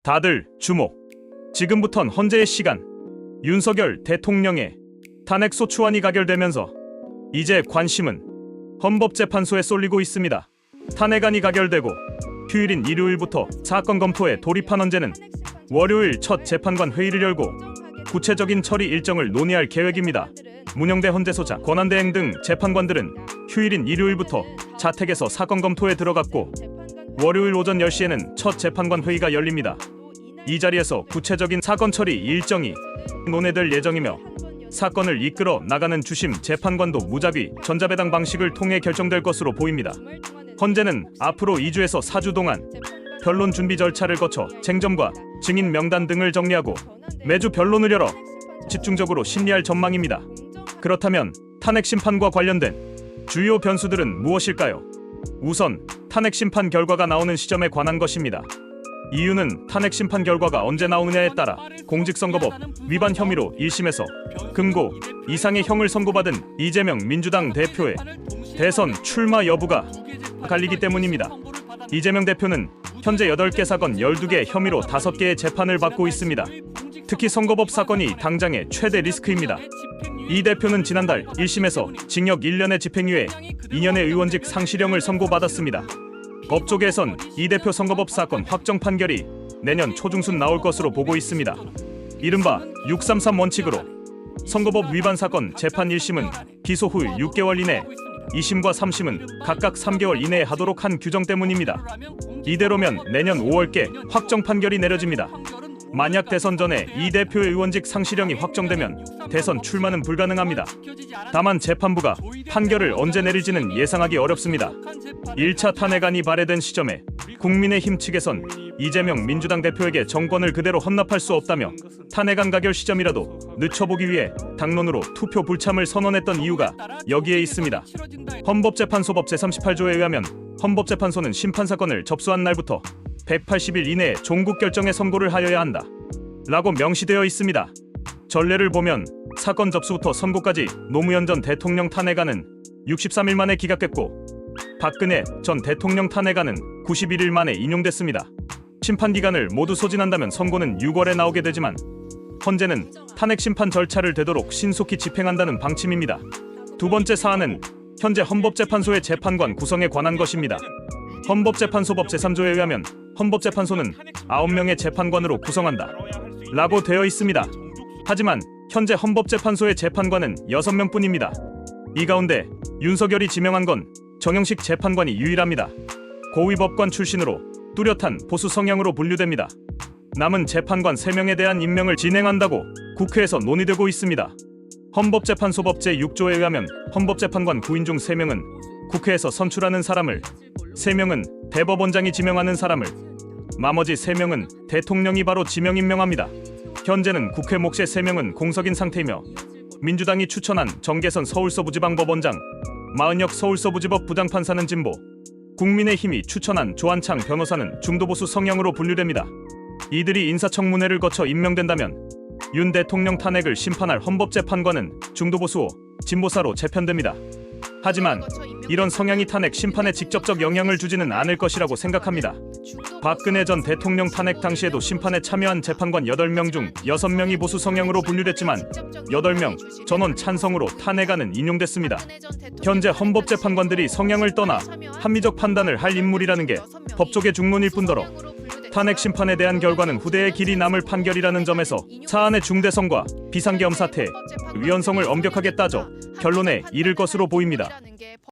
다들 주목. 지금부턴 헌재의 시간. 윤석열 대통령의 탄핵 소추안이 가결되면서 이제 관심은 헌법재판소에 쏠리고 있습니다. 탄핵안이 가결되고 휴일인 일요일부터 사건 검토에 돌입한 헌재는 월요일 첫 재판관 회의를 열고 구체적인 처리 일정을 논의할 계획입니다. 문영대 헌재소장, 권한대행 등 재판관들은 휴일인 일요일부터 자택에서 사건 검토에 들어갔고 월요일 오전 10시에는 첫 재판관 회의가 열립니다. 이 자리에서 구체적인 사건 처리 일정이 논의될 예정이며 사건을 이끌어 나가는 주심 재판관도 무작위 전자배당 방식을 통해 결정될 것으로 보입니다. 헌재는 앞으로 2주에서 4주 동안 변론 준비 절차를 거쳐 쟁점과 증인 명단 등을 정리하고 매주 변론을 열어 집중적으로 심리할 전망입니다. 그렇다면 탄핵 심판과 관련된 주요 변수들은 무엇일까요? 우선 탄핵 심판 결과가 나오는 시점에 관한 것입니다. 이유는 탄핵 심판 결과가 언제 나오느냐에 따라 공직선거법 위반 혐의로 1심에서 금고 이상의 형을 선고받은 이재명 민주당 대표의 대선 출마 여부가 갈리기 때문입니다. 이재명 대표는 현재 8개 사건 12개 혐의로 5개의 재판을 받고 있습니다. 특히 선거법 사건이 당장의 최대 리스크입니다. 이 대표는 지난달 1심에서 징역 1년의 집행유예 2년의 의원직 상실형을 선고받았습니다. 법조계에선 이 대표 선거법 사건 확정 판결이 내년 초중순 나올 것으로 보고 있습니다. 이른바 633 원칙으로 선거법 위반 사건 재판 1심은 기소 후 6개월 이내, 2심과 3심은 각각 3개월 이내에 하도록 한 규정 때문입니다. 이대로면 내년 5월께 확정 판결이 내려집니다. 만약 대선 전에 이 대표의 의원직 상실형이 확정되면 대선 출마는 불가능합니다. 다만 재판부가 판결을 언제 내릴지는 예상하기 어렵습니다. 1차 탄핵안이 발의된 시점에 국민의힘 측에선 이재명 민주당 대표에게 정권을 그대로 헌납할 수 없다며 탄핵안 가결 시점이라도 늦춰보기 위해 당론으로 투표 불참을 선언했던 이유가 여기에 있습니다. 헌법재판소법 제38조에 의하면 헌법재판소는 심판사건을 접수한 날부터 180일 이내에 종국 결정의 선고를 하여야 한다 라고 명시되어 있습니다. 전례를 보면 사건 접수부터 선고까지 노무현 전 대통령 탄핵안은 63일 만에 기각됐고 박근혜 전 대통령 탄핵안은 91일 만에 인용됐습니다. 심판기간을 모두 소진한다면 선고는 6월에 나오게 되지만 헌재는 탄핵 심판 절차를 되도록 신속히 집행한다는 방침입니다. 두 번째 사안은 현재 헌법재판소의 재판관 구성에 관한 것입니다. 헌법재판소법 제3조에 의하면 헌법재판소는 9명의 재판관으로 구성한다 라고 되어 있습니다. 하지만 현재 헌법재판소의 재판관은 6명뿐입니다. 이 가운데 윤석열이 지명한 건 정영식 재판관이 유일합니다. 고위법관 출신으로 뚜렷한 보수 성향으로 분류됩니다. 남은 재판관 3명에 대한 임명을 진행한다고 국회에서 논의되고 있습니다. 헌법재판소법 제6조에 의하면 헌법재판관 9인 중 3명은 국회에서 선출하는 사람을, 3명은 대법원장이 지명하는 사람을, 나머지 3명은 대통령이 바로 지명 임명합니다. 현재는 국회 몫의 3명은 공석인 상태이며 민주당이 추천한 정계선 서울서부지방법원장, 마은혁 서울서부지법 부장판사는 진보, 국민의힘이 추천한 조한창 변호사는 중도보수 성향으로 분류됩니다. 이들이 인사청문회를 거쳐 임명된다면 윤 대통령 탄핵을 심판할 헌법재판관은 중도보수호, 진보사로 재편됩니다. 하지만 이런 성향이 탄핵 심판에 직접적 영향을 주지는 않을 것이라고 생각합니다. 박근혜 전 대통령 탄핵 당시에도 심판에 참여한 재판관 8명 중 6명이 보수 성향으로 분류됐지만 8명 전원 찬성으로 탄핵안은 인용됐습니다. 현재 헌법재판관들이 성향을 떠나 합리적 판단을 할 인물이라는 게 법조계 중론일 뿐더러 탄핵 심판에 대한 결과는 후대의 길이 남을 판결이라는 점에서 사안의 중대성과 비상계엄 사태의 위헌성을 엄격하게 따져 결론에 이를 것으로 보입니다.